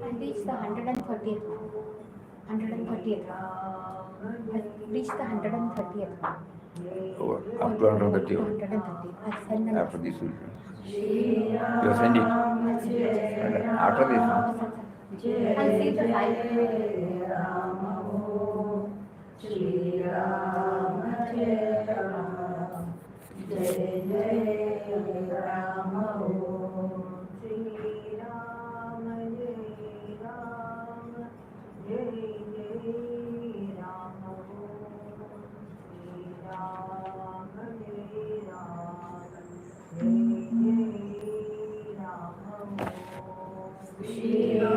I reached the 130th. 130th. I reached the 130th. Up to 130. 130. After this week. You are sending. And after this. I'll see the light. Shri Ram Jai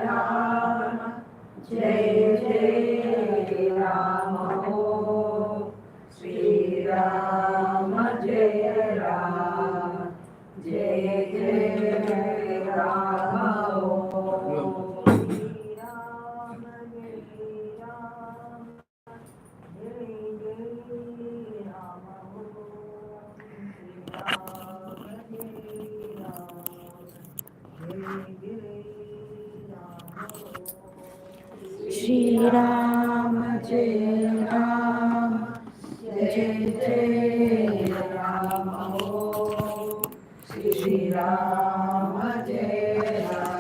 Ram, Jai Jai Ram Om. Shri Ram Jai Ram, Jai Jai Ram Om. Shri Ram Jai Ram, Jai Jai Ram Om. Shri Ram Jai Ram, Jai Jai Ram Om. Shri Ram Jai Ram, Jai Jai Ram Om. Shri Ram Jai Ram,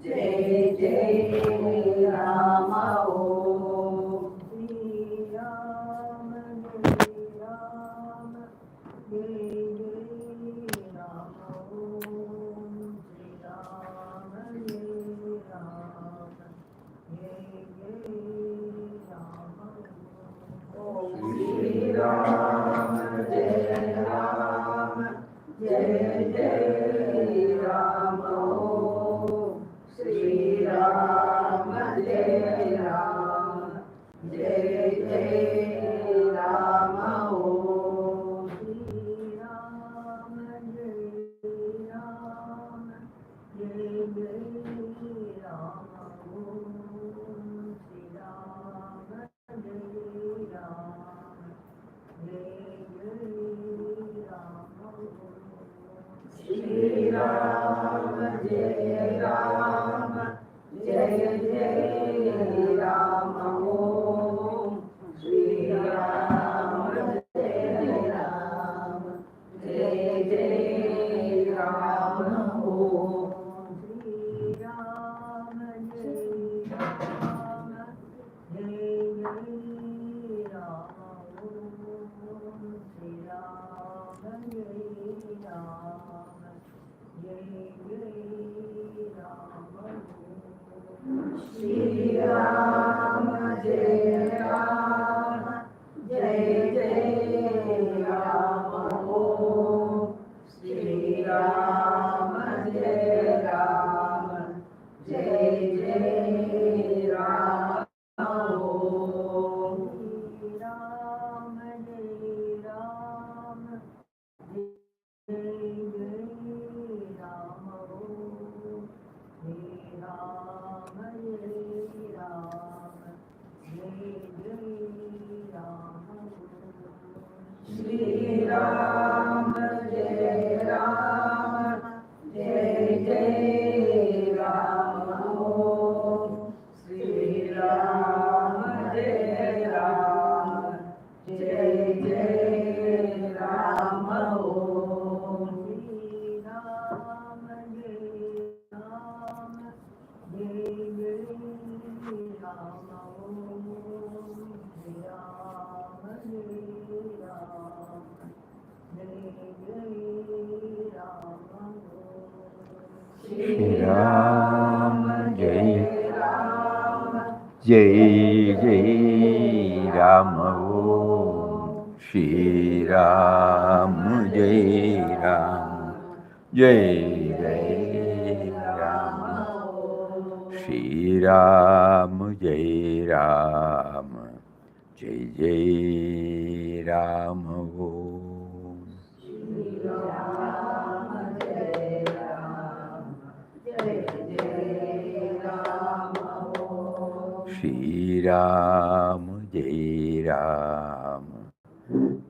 Jai Jai Ram Om. Shri Ram Jai Ram, Jai Jai Ram Om. Shri Ram Jai Ram, Jai Jai Ram Om. Shri Ram Jai Ram, Jai Jai Ram Om. Shri Ram Jai Ram, Jai Jai Ram Om. Shri Ram Jai Ram, Jai Jai Ram Om. Shri जय जय राम श्री राम जय राम जय जय राम श्री राम जय राम जय जय राम श्री राम जय राम जय जय राम श्री राम जय Ram Shri Ram Jai Jai Jai Ram Om Shri Ram Jai Ram Jai Jai Ram Shri Ram Jai Ram Jai Jai Ram Om Shri Ram Jai Ram Jai Jai Ram Om Shri Ram Jai Ram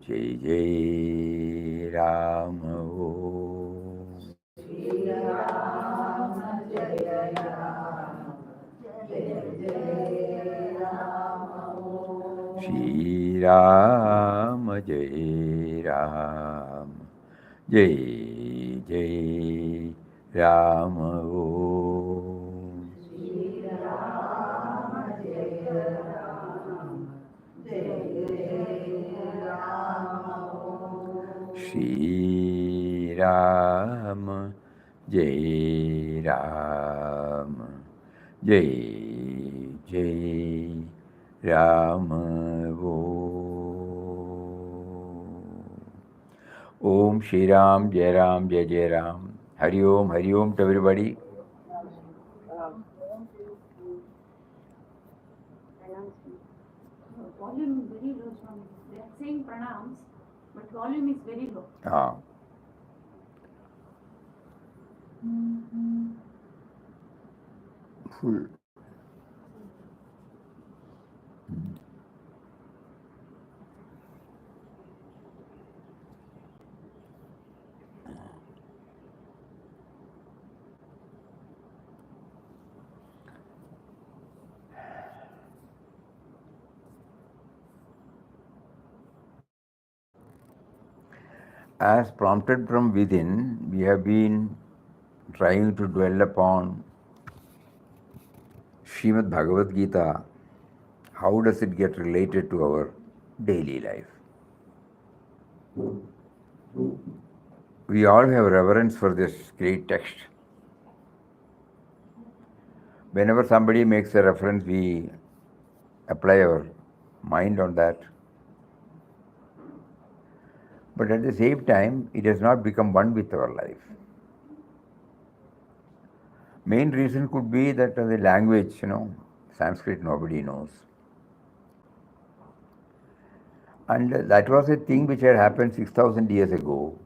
Jai Jai Ram Shri Ram Jai Ram Jai Jai Ram Om Shri Ram Jai Ram Jai Jai Ram Shri Ram Jai Ram Jai Jai Ram Om Shri Ram Jai Ram Jai Jai Ram Hari Om to everybody. Volume very low, Swami. They are saying pranams, but volume is very low. Full. As prompted from within, we have been trying to dwell upon Srimad Bhagavad Gita. How does it get related to our daily life? We all have reverence for this great text. Whenever somebody makes a reference, we apply our mind on that. But at the same time, it has not become one with our life. Main reason could be that the language, Sanskrit nobody knows. And that was a thing which had happened 6,000 years ago.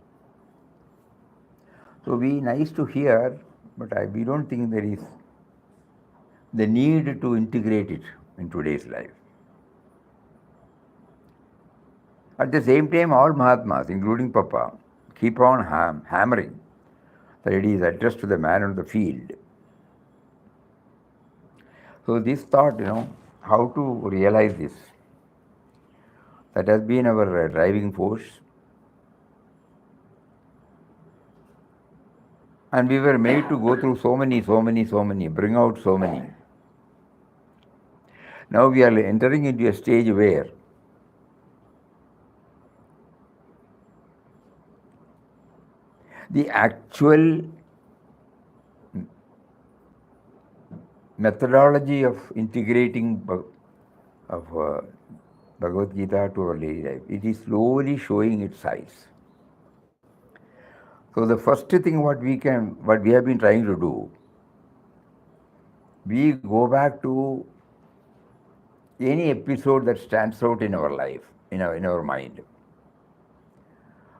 So we nice to hear, but we don't think there is the need to integrate it in today's life. At the same time, all Mahatmas, including Papa, keep on hammering that it is addressed to the man on the field. So this thought, how to realize this, that has been our driving force. And we were made to go through so many, bring out so many. Now we are entering into a stage where the actual methodology of integrating Bhagavad Gita to our daily life, it is slowly showing its size. So the first thing what we have been trying to do we go back to any episode that stands out in our life, in our mind.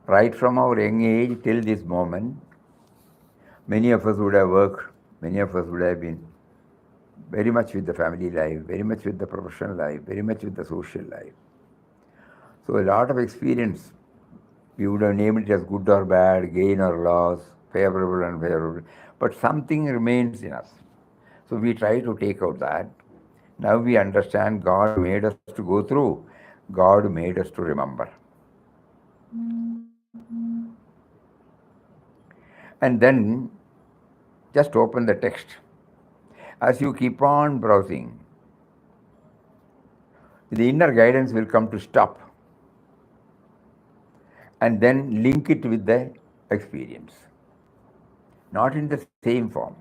Right from our young age till this moment, many of us would have worked, many of us would have been very much with the family life, very much with the professional life, very much with the social life. So a lot of experience, we would have named it as good or bad, gain or loss, favorable and unfavorable, but something remains in us. So we try to take out that. Now we understand God made us to go through, God made us to remember. And then just open the text. As you keep on browsing, the inner guidance will come to stop and then link it with the experience. Not in the same form.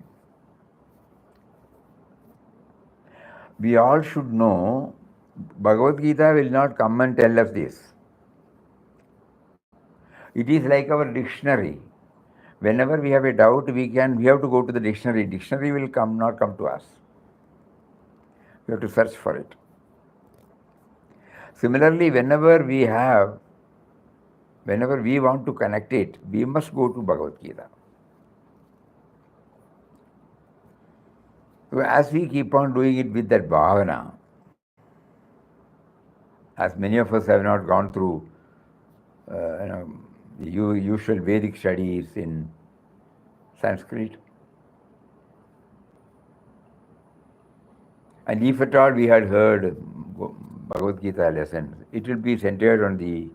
We all should know Bhagavad Gita will not come and tell us this. It is like our dictionary. Whenever we have a doubt, we have to go to the dictionary. Dictionary will not come to us. We have to search for it. Similarly, whenever we want to connect it, we must go to Bhagavad Gita. So as we keep on doing it with that bhavana, as many of us have not gone through the usual Vedic studies in Sanskrit, and if at all we had heard Bhagavad Gita lessons, it will be centered on the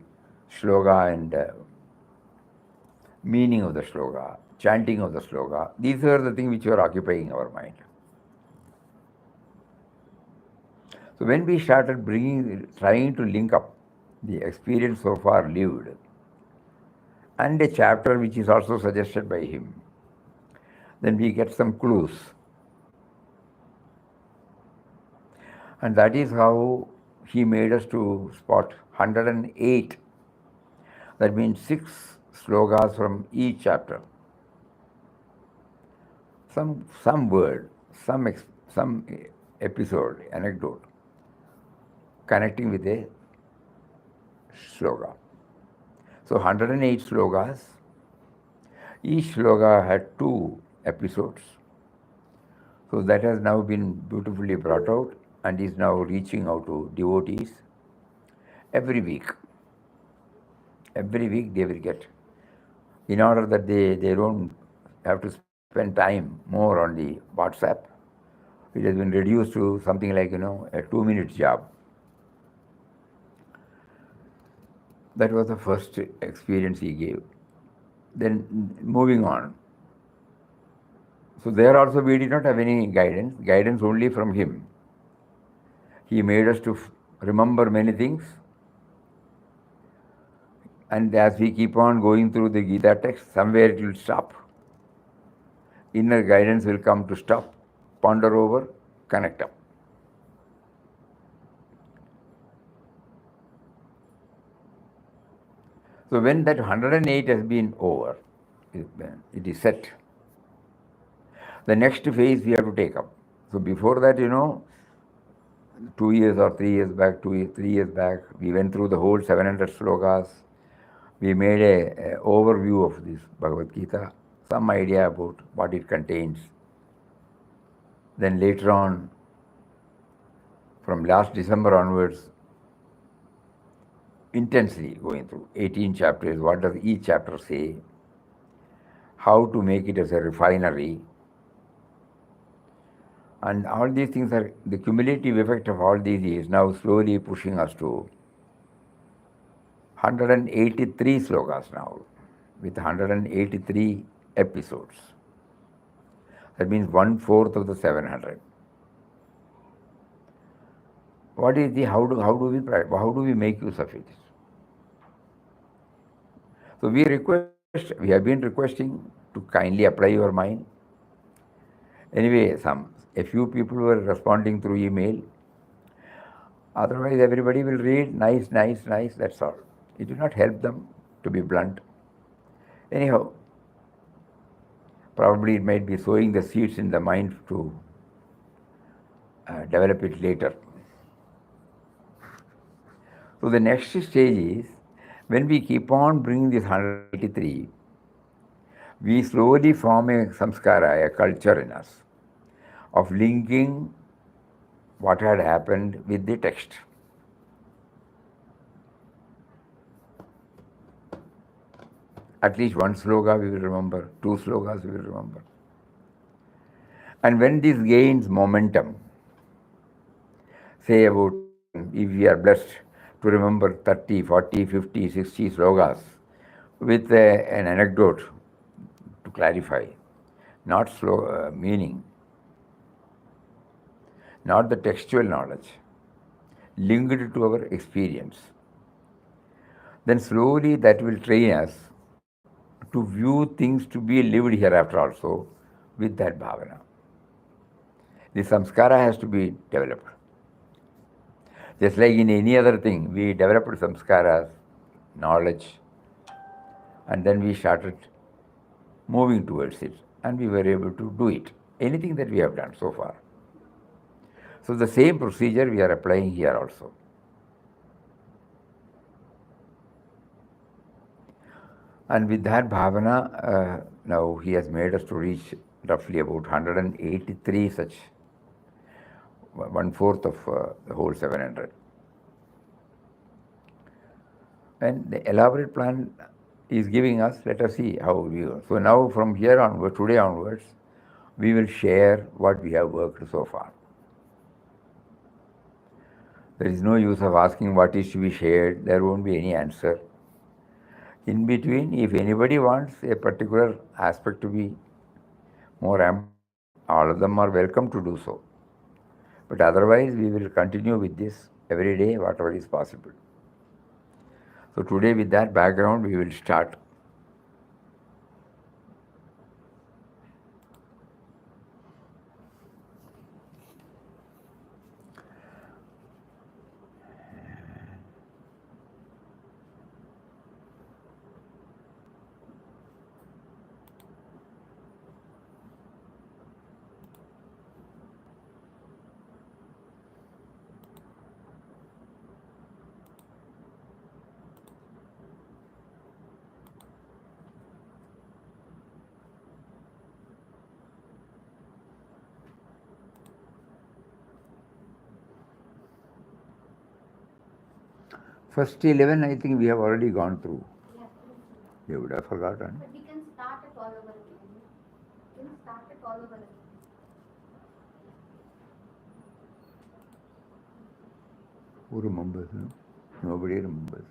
shloka and meaning of the shloka, chanting of the shloka. These are the things which are occupying our mind. So when we started trying to link up the experience so far lived and a chapter which is also suggested by him, then we get some clues. And that is how he made us to spot 108. That means 6 slokas from each chapter. Some word, some episode, anecdote, connecting with a sloka. So 108 slokas. Each sloka had 2 episodes. So that has now been beautifully brought out and is now reaching out to devotees every week. Every week they will get, in order that they don't have to spend time more on the WhatsApp. It has been reduced to something like, a 2-minute job. That was the first experience he gave. Then moving on. So there also we did not have any guidance only from him. He made us to remember many things. And as we keep on going through the Gita text, somewhere it will stop. Inner guidance will come to stop, ponder over, connect up. So when that 108 has been over, it is set. The next phase we have to take up. So before that, 2 years or 3 years back, 3 years back, we went through the whole 700 slokas. We made a overview of this Bhagavad Gita, some idea about what it contains. Then later on, from last December onwards, intensely going through 18 chapters, what does each chapter say, how to make it as a refinery. And all these things are, the cumulative effect of all these is now slowly pushing us to 183 slokas now, with 183 episodes. That means 1/4 of the 700. What is how do we make use of it? So we have been requesting to kindly apply your mind. Anyway, a few people were responding through email. Otherwise, everybody will read, nice, that's all. It will not help them, to be blunt. Anyhow, probably it might be sowing the seeds in the mind to develop it later. So the next stage is when we keep on bringing this 183, we slowly form a samskara, a culture in us of linking what had happened with the text. At least one sloga we will remember, two slogas we will remember. And when this gains momentum, say about, if we are blessed to remember 30, 40, 50, 60 slogas with an anecdote to clarify, not meaning, not the textual knowledge, linked to our experience, then slowly that will train us to view things to be lived hereafter also with that bhavana. The samskara has to be developed. Just like in any other thing, we developed samskaras, knowledge, and then we started moving towards it, and we were able to do it. Anything that we have done so far. So the same procedure we are applying here also. And with that bhavana, now he has made us to reach roughly about 183 such, one-fourth of the whole 700. And the elaborate plan is giving us, let us see how we go. So now from here onwards, today onwards, we will share what we have worked so far. There is no use of asking what is to be shared, there won't be any answer. In between, if anybody wants a particular aspect to be more ample, all of them are welcome to do so. But otherwise, we will continue with this every day, whatever is possible. So today, with that background, we will start. First 11, I think we have already gone through. Yeah, You would have forgotten. but we can start it all over again. We can start it all over again. Who remembers? No? Nobody remembers.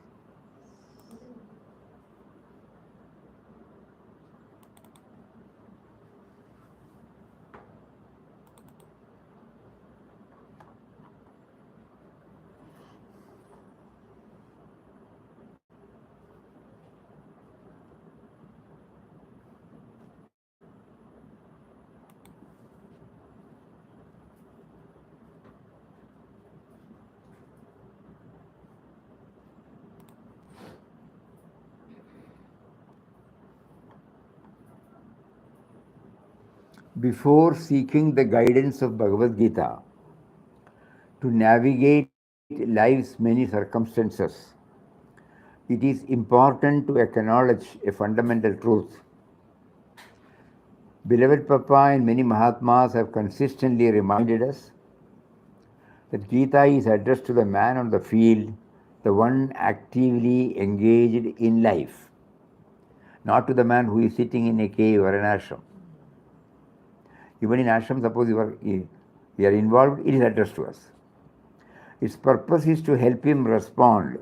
Before seeking the guidance of Bhagavad Gita to navigate life's many circumstances, it is important to acknowledge a fundamental truth. Beloved Papa and many Mahatmas have consistently reminded us that Gita is addressed to the man on the field, the one actively engaged in life, not to the man who is sitting in a cave or an ashram. Even in ashram, suppose we are involved, it is addressed to us. Its purpose is to help him respond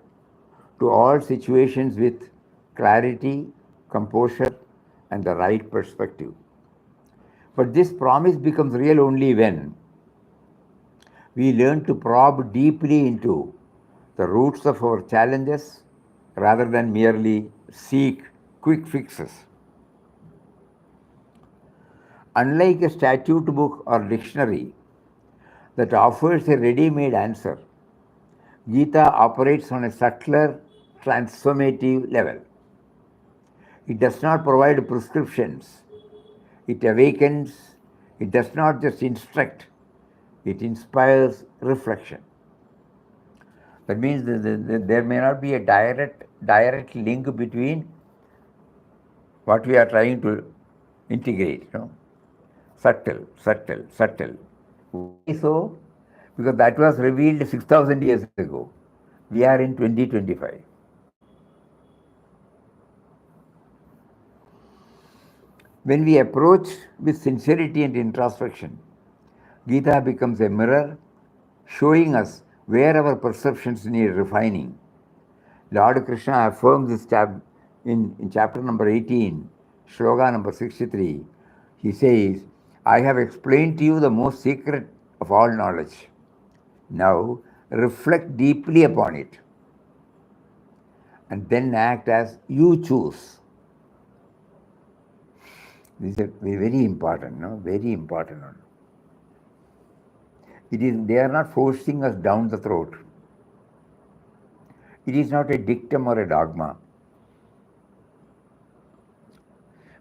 to all situations with clarity, composure, and the right perspective. But this promise becomes real only when we learn to probe deeply into the roots of our challenges rather than merely seek quick fixes. Unlike a statute book or dictionary that offers a ready-made answer, Gita operates on a subtler, transformative level. It does not provide prescriptions. It awakens. It does not just instruct, It inspires reflection. That means there may not be a direct link between what we are trying to integrate. Subtle. Why so? Because that was revealed 6,000 years ago. We are in 2025. When we approach with sincerity and introspection, Gita becomes a mirror showing us where our perceptions need refining. Lord Krishna affirms this in chapter number 18, shloka number 63. He says, I have explained to you the most secret of all knowledge. Now reflect deeply upon it and then act as you choose. This is very important, no? Very important. They are not forcing us down the throat. It is not a dictum or a dogma.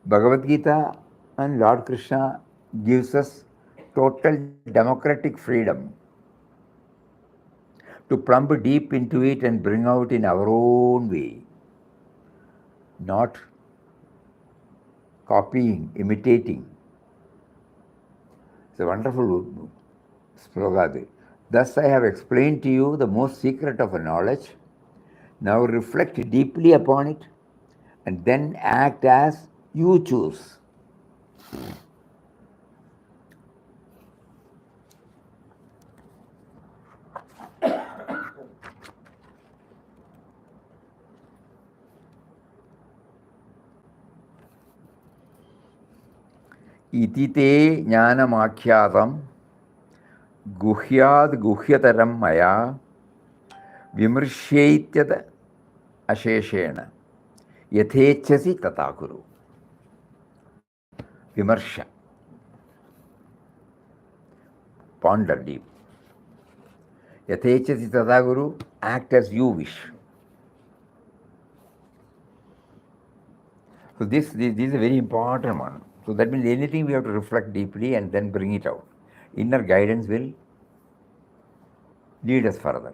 Bhagavad Gita and Lord Krishna gives us total democratic freedom to plumb deep into it and bring out in our own way, not copying, imitating. It's a wonderful slogan. Thus I have explained to you the most secret of knowledge. Now reflect deeply upon it and then act as you choose. इति ते ज्ञानमाख्यातं गुह्याद् गुह्यतरं मया विमृश्यैत्यत अशेषेण यथेच्छसि तथा कुरु. Vimarsha. Ponder deep. Yathechasi tata guru, act as you wish. So this is a very important one. So that means anything we have to reflect deeply and then bring it out. Inner guidance will lead us further.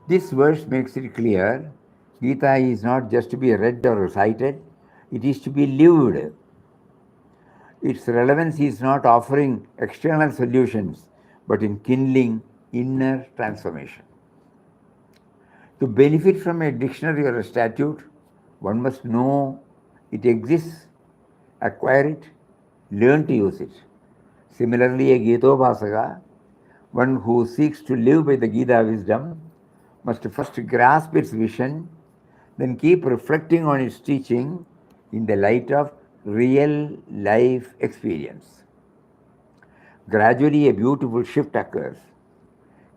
This verse makes it clear, Gita is not just to be read or recited, it is to be lived. Its relevance is not offering external solutions, but in kindling inner transformation. To benefit from a dictionary or a statute, one must know it exists, acquire it, learn to use it. Similarly, a Gitobhasaka, one who seeks to live by the Gita wisdom, must first grasp its vision, then keep reflecting on its teaching in the light of real life experience. Gradually, a beautiful shift occurs.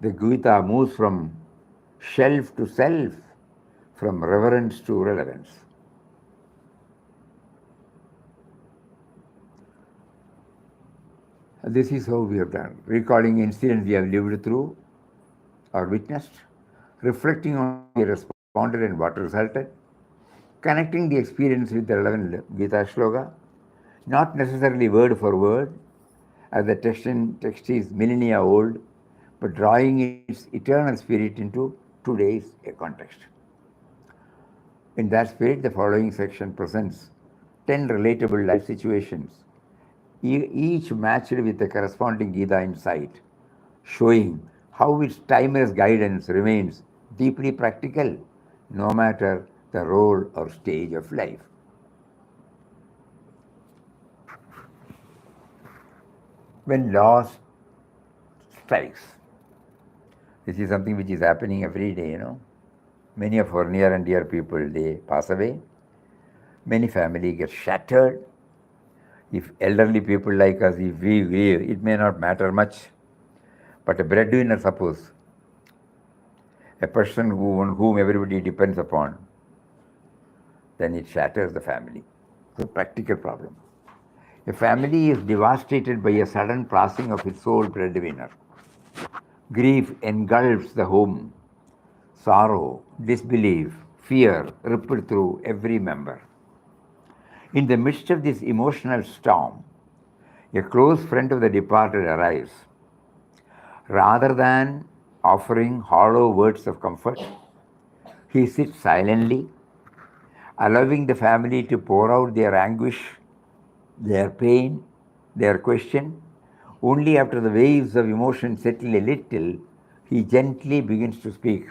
The Gita moves from shelf to self, from reverence to relevance. This is how we have done, recalling incidents we have lived through or witnessed, reflecting on how we responded and what resulted, connecting the experience with the relevant Gita shloka, not necessarily word for word, as the text is millennia old, but drawing its eternal spirit into today's context. In that spirit, the following section presents 10 relatable life situations, each matched with the corresponding Gita insight, showing how its timeless guidance remains deeply practical, no matter the role or stage of life. When loss strikes, this is something which is happening every day, Many of our near and dear people, they pass away. Many families get shattered. If elderly people like us, if we grieve, it may not matter much. But a breadwinner, suppose, a person on whom everybody depends upon, then it shatters the family. It's a practical problem. A family is devastated by a sudden passing of its sole breadwinner. Grief engulfs the home. Sorrow, disbelief, fear rippled through every member. In the midst of this emotional storm, A close friend of the departed arrives. Rather than offering hollow words of comfort, he sits silently, allowing the family to pour out their anguish, their pain, their question. Only after the waves of emotion settle a little, he gently begins to speak,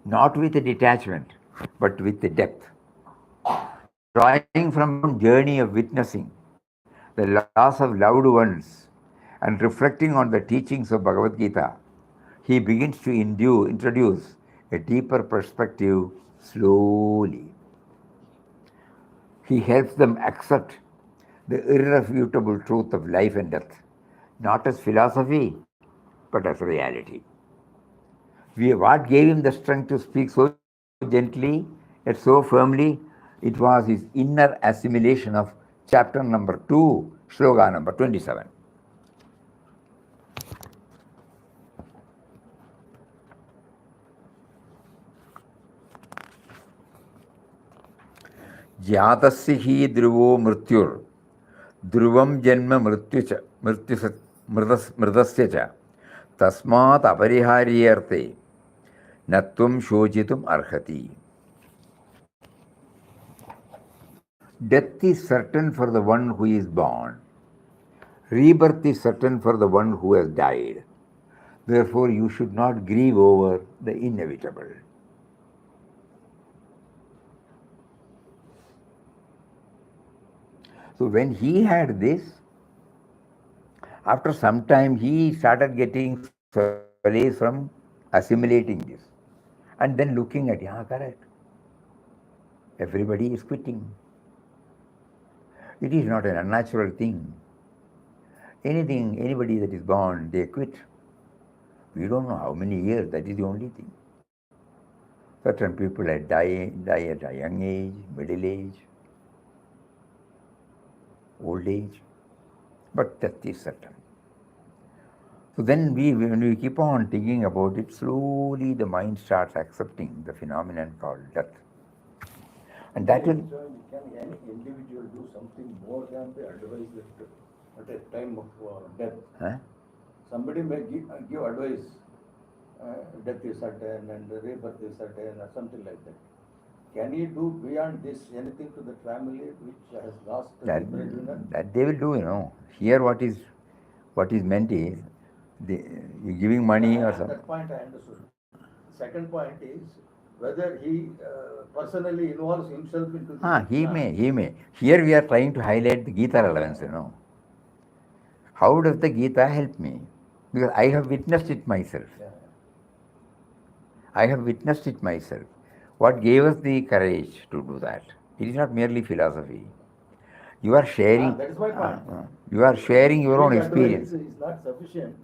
not with a detachment, but with a depth. Drawing from his own journey of witnessing the loss of loved ones and reflecting on the teachings of Bhagavad Gita, he begins to introduce a deeper perspective slowly. He helps them accept the irrefutable truth of life and death, not as philosophy, but as reality. What gave him the strength to speak so gently yet so firmly? It was his inner assimilation of chapter number 2, sloga number 27. जातस्य हि ध्रुवो मृत्युर् ध्रुवं जन्म मृतस्य च तस्मात् अपरिहार्यर्थे न त्वं शोचितुम् अर्हति. Death is certain for the one who is born. Rebirth is certain for the one who has died. Therefore, you should not grieve over the inevitable. So when he had this, after some time he started getting solace from assimilating this and then looking at, yeah, correct. Everybody is quitting. It is not an unnatural thing. Anybody that is born, they quit. We don't know how many years, that is the only thing. Certain people die at a young age, middle age, old age, but death is certain. So then when we keep on thinking about it, slowly the mind starts accepting the phenomenon called death. And that will... Can any individual do something more than the advice that at a time of death? Huh? Somebody may give advice, death is certain and rebirth is certain or something like that. Can he do beyond this anything to the family which has lost the breadwinner? That they will do, Here what is meant is, you're giving money or something. That point I understood. Second point is whether he personally involves himself into this. He may. Here we are trying to highlight the Gita relevance, How does the Gita help me? Because I have witnessed it myself. I have witnessed it myself. What gave us the courage to do that? It is not merely philosophy. You are sharing. That is my point. You are sharing your own experience. It is not sufficient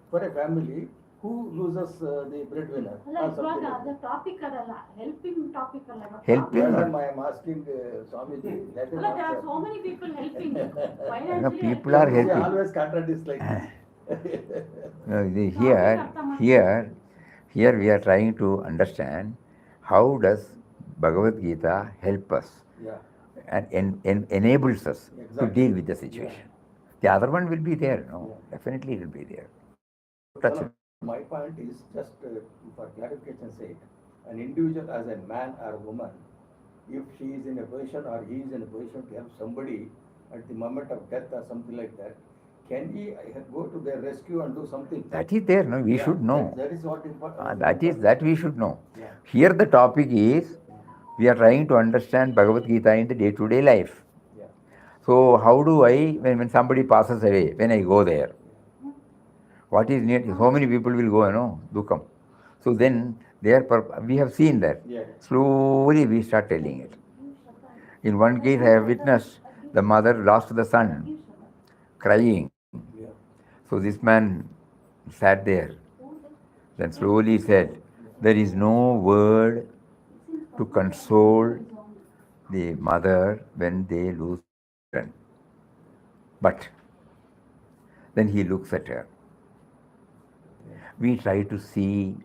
for a family who loses the breadwinner. The topic helping topic. Helping. I am asking Swamiji. There are so many people helping. Financially, people are helping. They always contradict like this. Here we are trying to understand how does Bhagavad Gita help us and enables us to deal with the situation. The other one will be there, definitely it will be there. Touch it. My point is just for clarification's sake, an individual as a man or woman, if she is in a position or he is in a position to help somebody at the moment of death or something like that, can he go to their rescue and do something? That is there, we should know. That is what important. That we should know. Here the topic is, we are trying to understand Bhagavad Gita in the day-to-day life. So how do I, when somebody passes away, when I go there, what is needed? So many people will go, Dukam. So then, we have seen that. Slowly we start telling it. In one case, I have witnessed the mother lost the son, crying. So this man sat there, then slowly said, there is no word to console the mother when they lose children. But then he looks at her. We try to see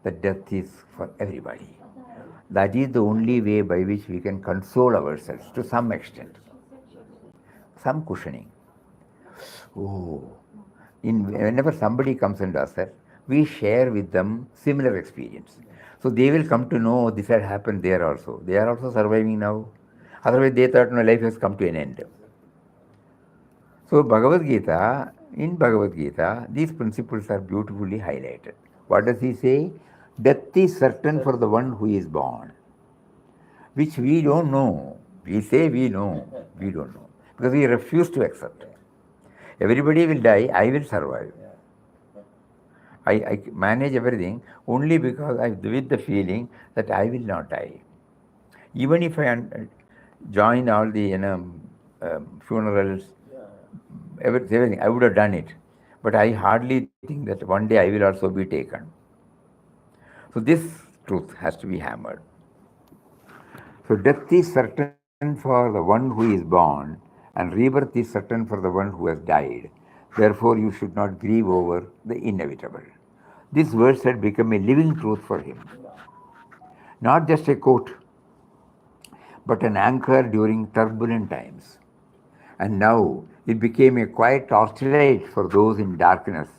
that death is for everybody. That is the only way by which we can console ourselves to some extent, some cushioning. Oh, whenever somebody comes and does that, we share with them similar experience. So they will come to know this had happened there also. They are also surviving now. Otherwise, they thought no, life has come to an end. So in Bhagavad Gita, these principles are beautifully highlighted. What does he say? Death is certain for the one who is born, which we don't know. We say we know, we don't know. Because we refuse to accept. Everybody will die, I will survive. I manage everything only because I with the feeling that I will not die. Even if I join all the funerals, everything, I would have done it. But I hardly think that one day I will also be taken. So this truth has to be hammered. So death is certain for the one who is born, and rebirth is certain for the one who has died. Therefore, you should not grieve over the inevitable. This verse had become a living truth for him. Not just a quote, but an anchor during turbulent times. And now it became a quiet torchlight for those in darkness,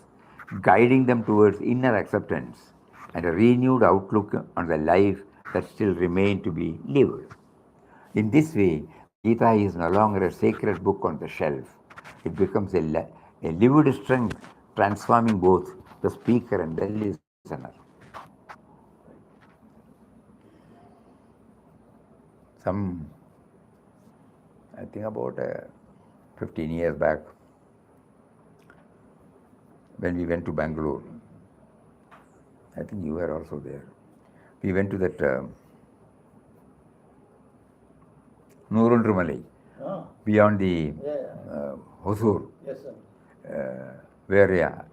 guiding them towards inner acceptance and a renewed outlook on the life that still remained to be lived. In this way, Gita is no longer a sacred book on the shelf. It becomes a lived strength, transforming both the speaker and the listener. I think about 15 years back, when we went to Bangalore, I think you were also there. We went to that Nurundrumalai, beyond the Hosur, Yes, sir. where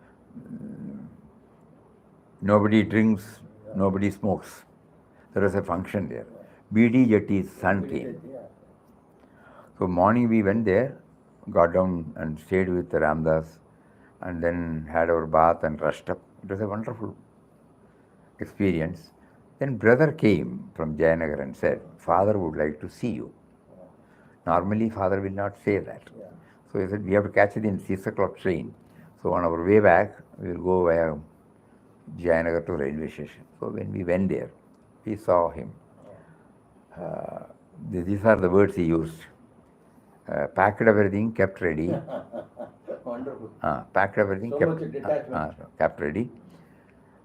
nobody drinks, nobody smokes. There was a function there. BD Jetti's son came. So morning we went there, got down and stayed with Ramdas, and then had our bath and rushed up. It was a wonderful experience. Then brother came from Jayanagar and said, Father would like to see you. Normally father will not say that. So he said, we have to catch it in 6 o'clock train. So on our way back, we will go via Jayanagar to railway station. So when we went there, we saw him. These are the words he used. Packed everything, kept ready. Wonderful. Packed everything, So much detachment. kept ready.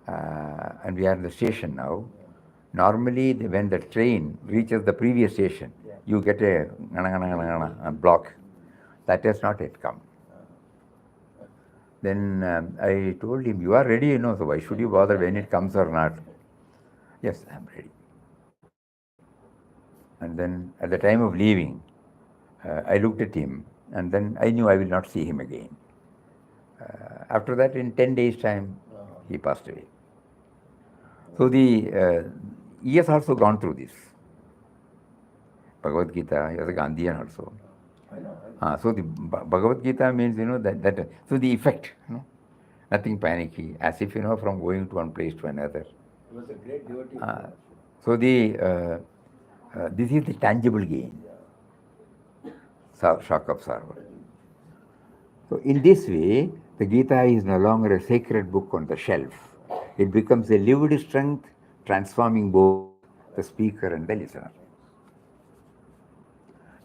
And we are in the station now. Normally, when the train reaches the previous station, you get a block. That has not yet come. Then I told him, you are ready, you know, so why should you bother when it comes or not? Yes, I am ready. And then at the time of leaving, I looked at him, and then I knew I will not see him again. After that, in 10 days' time, he passed away. So he has also gone through this. Bhagavad Gita, he was a Gandhian also. I know. So the Bhagavad Gita means, that so the effect, nothing panicky, as if, from going to one place to another. He was a great devotee. So this is the tangible gain, shock absorber. So in this way, the Gita is no longer a sacred book on the shelf. It becomes a lived strength, transforming both the speaker and the listener.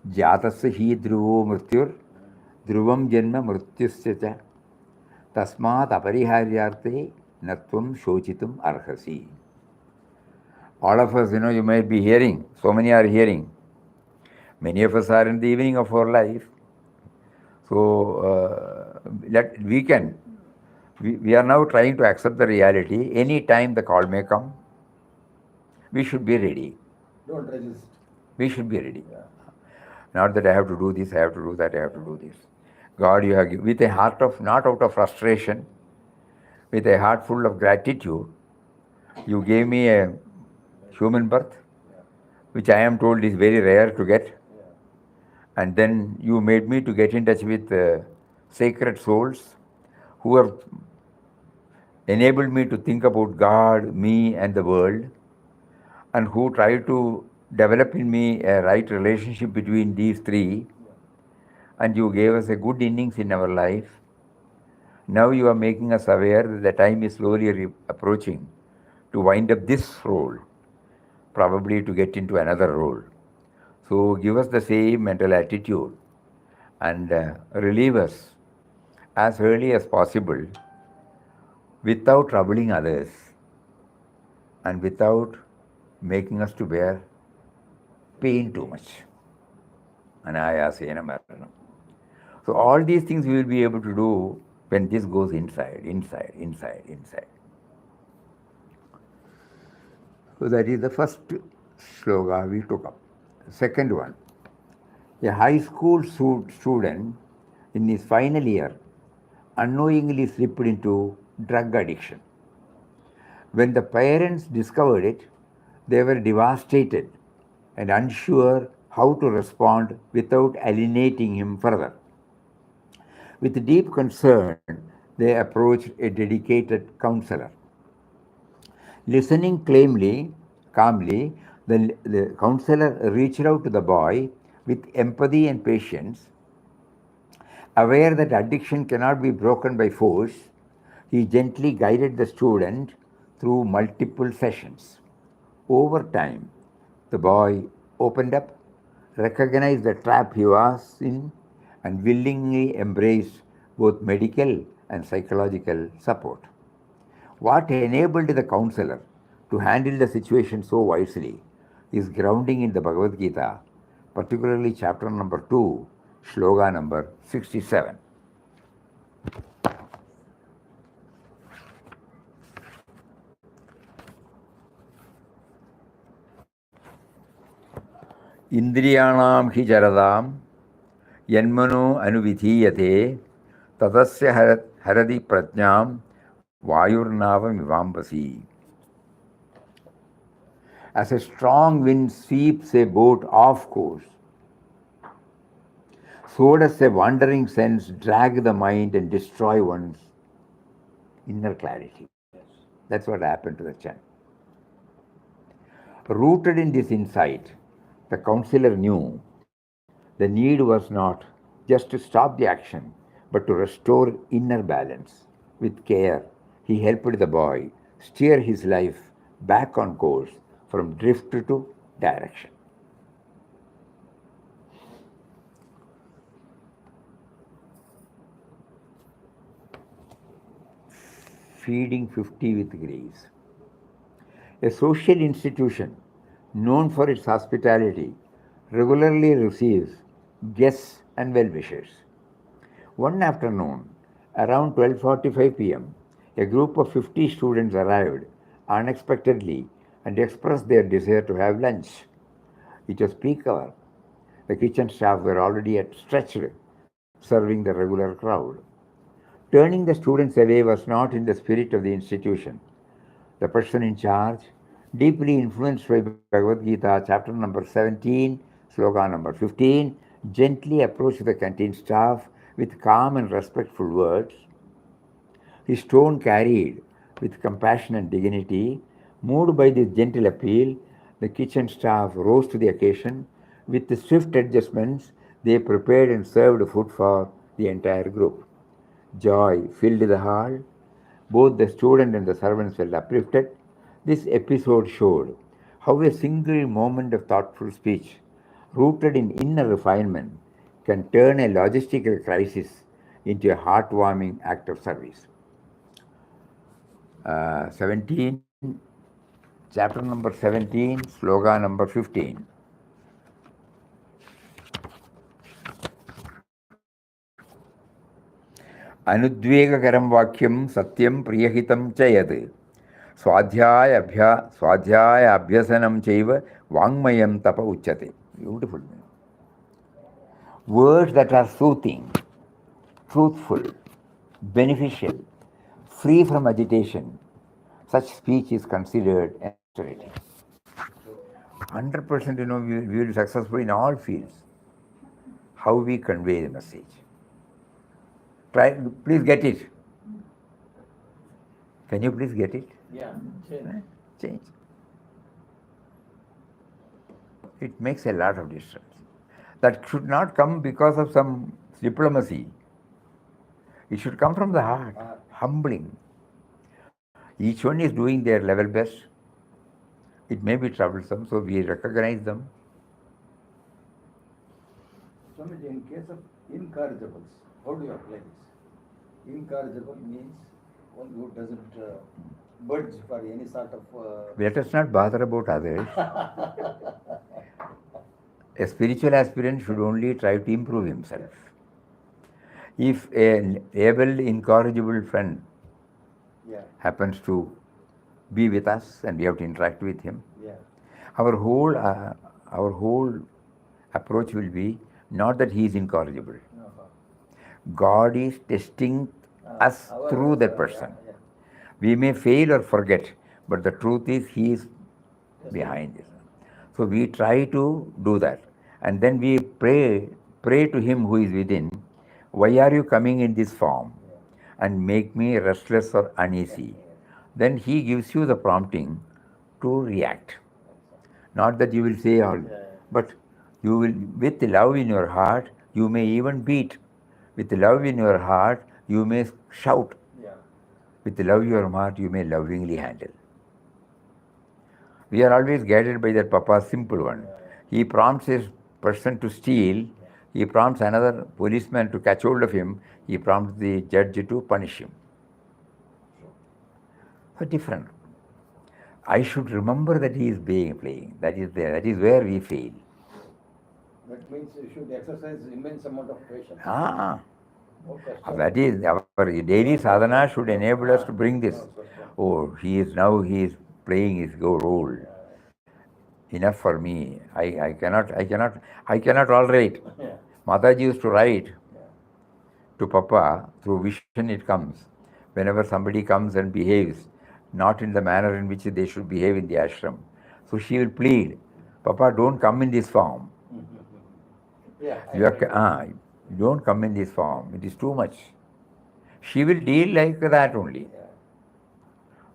Jatasya hi dhruvo mrityur, dhruvam janma mrityusya cha, tasmat apariharyarte natvam shochitum arhasi. All of us, you might be hearing, so many are hearing. Many of us are in the evening of our life. So we are now trying to accept the reality. Any time the call may come, we should be ready. Don't resist. We should be ready. Yeah. Not that I have to do this, I have to do that, I have to do this. God, you have given, with a heart of, not out of frustration, with a heart full of gratitude, you gave me a human birth, which I am told is very rare to get. And then you made me to get in touch with sacred souls who have enabled me to think about God, me, and the world, and who try to develop in me a right relationship between these three. and you gave us a good innings in our life. Now you are making us aware that the time is slowly approaching to wind up this role, probably to get into another role. So give us the same mental attitude and relieve us as early as possible without troubling others and without making us to bear pain too much. Anayasena maranam. So all these things we will be able to do when this goes inside, inside, inside, inside. So that is the first sloga we took up. Second one, a high school student in his final year unknowingly slipped into drug addiction. When the parents discovered it, they were devastated and unsure how to respond without alienating him further. With deep concern, they approached a dedicated counselor. Listening calmly, the counselor reached out to the boy with empathy and patience. Aware that addiction cannot be broken by force, he gently guided the student through multiple sessions. Over time, the boy opened up, recognized the trap he was in, and willingly embraced both medical and psychological support. What enabled the counselor to handle the situation so wisely is grounding in the Bhagavad Gita, particularly chapter number 2, shloka number 67. Indriyanam hi jaradam yanmano anuvidhiyate tadasya haradi prajnam vayurnavam ivambasi. As a strong wind sweeps a boat off course, so does a wandering sense drag the mind and destroy one's inner clarity. That's what happened to the Chan. Rooted in this insight, the counselor knew the need was not just to stop the action, but to restore inner balance. With care, he helped the boy steer his life back on course from drift to direction. Feeding 50 with grace. A social institution known for its hospitality regularly receives guests and well-wishers. One afternoon, around 12:45 p.m., a group of 50 students arrived unexpectedly and expressed their desire to have lunch. It was peak hour. The kitchen staff were already stretched, serving the regular crowd. Turning the students away was not in the spirit of the institution. The person in charge, deeply influenced by Bhagavad Gita, chapter number 17, sloka number 15, gently approached the canteen staff with calm and respectful words. His tone carried with compassion and dignity. Moved by this gentle appeal, the kitchen staff rose to the occasion. With the swift adjustments, they prepared and served food for the entire group. Joy filled the hall. Both the student and the servants felt uplifted. This episode showed how a single moment of thoughtful speech, rooted in inner refinement, can turn a logistical crisis into a heartwarming act of service. 17, chapter number 17, sloga number 15. Anudvegakaram vakyam satyam priyahitam chayad swadhyaya abhyasanam chaiva vangmayam tapa uchyate. Beautiful. Words that are soothing, truthful, beneficial, free from agitation, such speech is considered authority. 100% we will be successful in all fields. How we convey the message. Try, please get it. Can you please get it? Yeah, change. Change. It makes a lot of difference. That should not come because of some diplomacy. It should come from the heart, humbling. Each one is doing their level best. It may be troublesome, so we recognize them. Swamiji, in case of incorrigibles, how do you apply this? Incorrigible means one who doesn't budge for any sort of. Let us not bother about others. A spiritual aspirant should only try to improve himself. If an able, incorrigible friend Yeah, happens to be with us and we have to interact with him, yeah, our whole approach will be not that he is incorrigible. uh-huh. God is testing us Our- through that person. Yeah, We may fail or forget, but the truth is he is behind this. So we try to do that. And then we pray to him who is within, why are you coming in this form and make me restless or uneasy? Then he gives you the prompting to react. Not that you will say all, but you will, with love in your heart, you may even beat. With love in your heart, you may shout. yeah. With love in your heart, you may lovingly handle. We are always guided by that Papa, simple one. He prompts a person to steal, he prompts another policeman to catch hold of him, he prompts the judge to punish him. So different. I should remember that he is playing. That is there. That is where we fail. That means you should exercise immense amount of patience. Ah, No question. that is our daily sadhana should enable us to bring this. Oh, he is playing his role. Enough for me. I cannot tolerate. Yeah. Mataji used to write to Papa, through vision it comes. Whenever somebody comes and behaves not in the manner in which they should behave in the ashram. So she will plead, Papa, don't come in this form. Yeah, You don't come in this form. It is too much. She will deal like that only. yeah,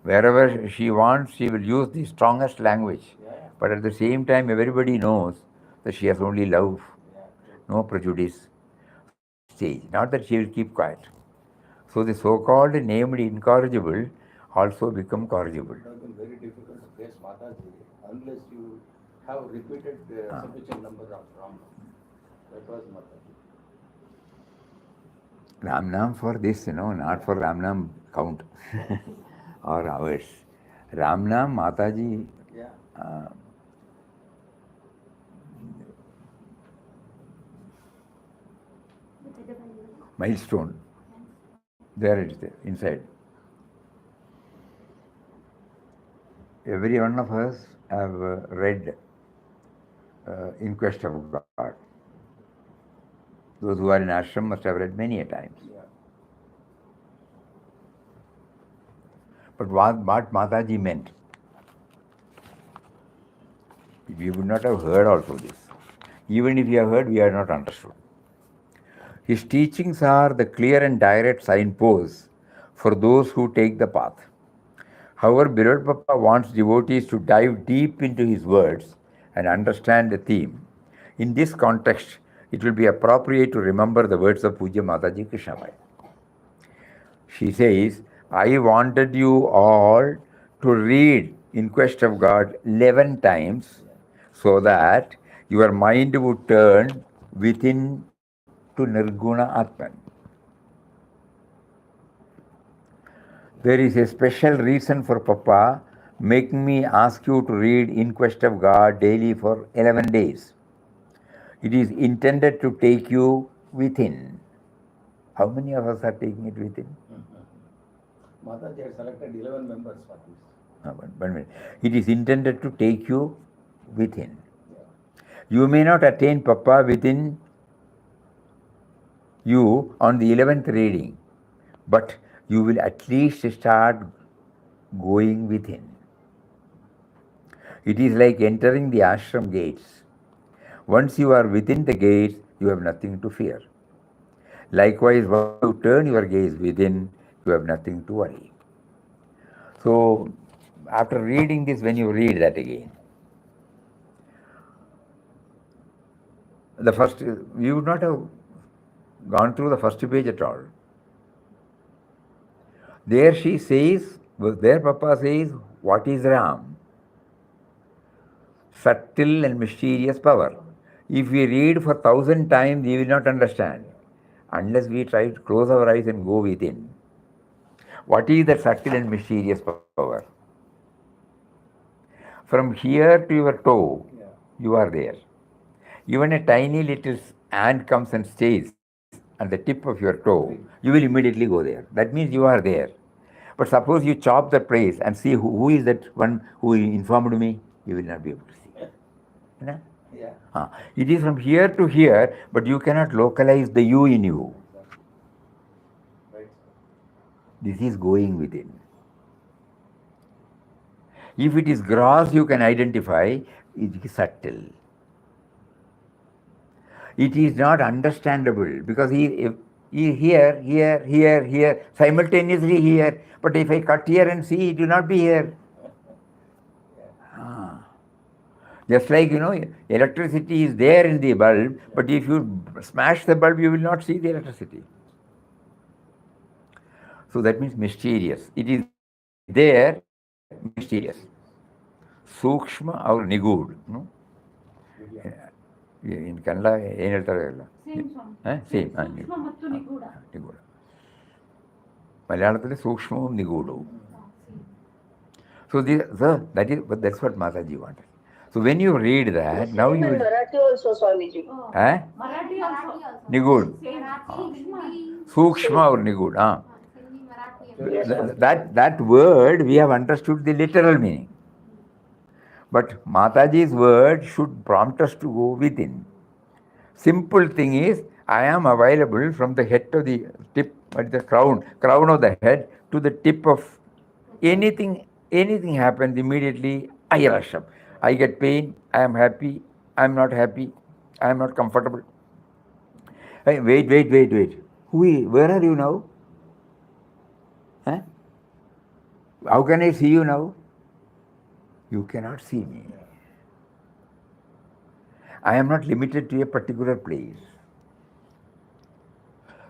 Wherever she wants, she will use the strongest language. yeah, But at the same time, everybody knows that she has only love, yeah. no prejudice. Stage. Not that she will keep quiet. So the so-called named incorrigible also become corrigible. It has been very difficult to face Mataji unless you have repeated sufficient number of Ram. That was Mataji. Ramnam for this, not for Ramnam count or hours. Ramnam, Mataji, Yeah. milestone. There it is, there, inside. Every one of us have read In Quest of God. Those who are in ashram must have read many a times. Yeah. But what Mataji meant, we would not have heard also this. Even if we have heard, we have not understood. His teachings are the clear and direct signposts for those who take the path. However, beloved Papa wants devotees to dive deep into his words and understand the theme. In this context, it will be appropriate to remember the words of Puja Mataji Krishnabai. She says, I wanted you all to read In Quest of God 11 times so that your mind would turn within to Nirguna Atman. There is a special reason for Papa making me ask you to read In Quest of God daily for 11 days. It is intended to take you within. How many of us are taking it within? Mataji had selected 11 members for this. One minute. It is intended to take you within. You may not attain Papa within you on the 11th reading, but you will at least start going within. It is like entering the ashram gates. Once you are within the gates, you have nothing to fear. Likewise, once you turn your gaze within, you have nothing to worry. So, after reading this, when you read that again, the first, we would not have gone through the first page at all. There she says, there Papa says, what is Ram? Subtle and mysterious power. If we read for 1,000 times, we will not understand unless we try to close our eyes and go within. What is that subtle and mysterious power? From here to your toe, you are there. Even a tiny little ant comes and stays on the tip of your toe, you will immediately go there. That means you are there. But suppose you chop the place and see who is that one who informed me, you will not be able to see. No? Yeah. It is from here to here, but you cannot localize the you in you. Right. This is going within. If it is gross, you can identify, it is subtle. It is not understandable because he here, simultaneously here. But if I cut here and see, it will not be here. Just like, electricity is there in the bulb, but if you smash the bulb, you will not see the electricity. So that means mysterious. It is there, mysterious. Sukshma or Nigud. No? In Kannada ಏನು ಹೇಳ್ತಾರೆ ಎಲ್ಲ same ಸೂಕ್ಷ್ಮ ಮತ್ತು ನಿಗೂಢ. ನಿಗೂಢ. ಮಲಯಾಳದಲ್ಲಿ ಸೂಕ್ಷ್ಮವು ನಿಗೂಢವು. So that's what Mataji wanted. So when you read that, now you will. Marathi also, Swamiji. Marathi also. Nigud. Sukshma or Nigud. That word we have understood the literal meaning. But Mataji's word should prompt us to go within. Simple thing is, I am available from the head to the tip, at the crown of the head to the tip of anything happens immediately, I rush up. I get pain, I am happy, I am not happy, I am not comfortable. Hey, wait. Where are you now? Huh? How can I see you now? You cannot see me. I am not limited to a particular place.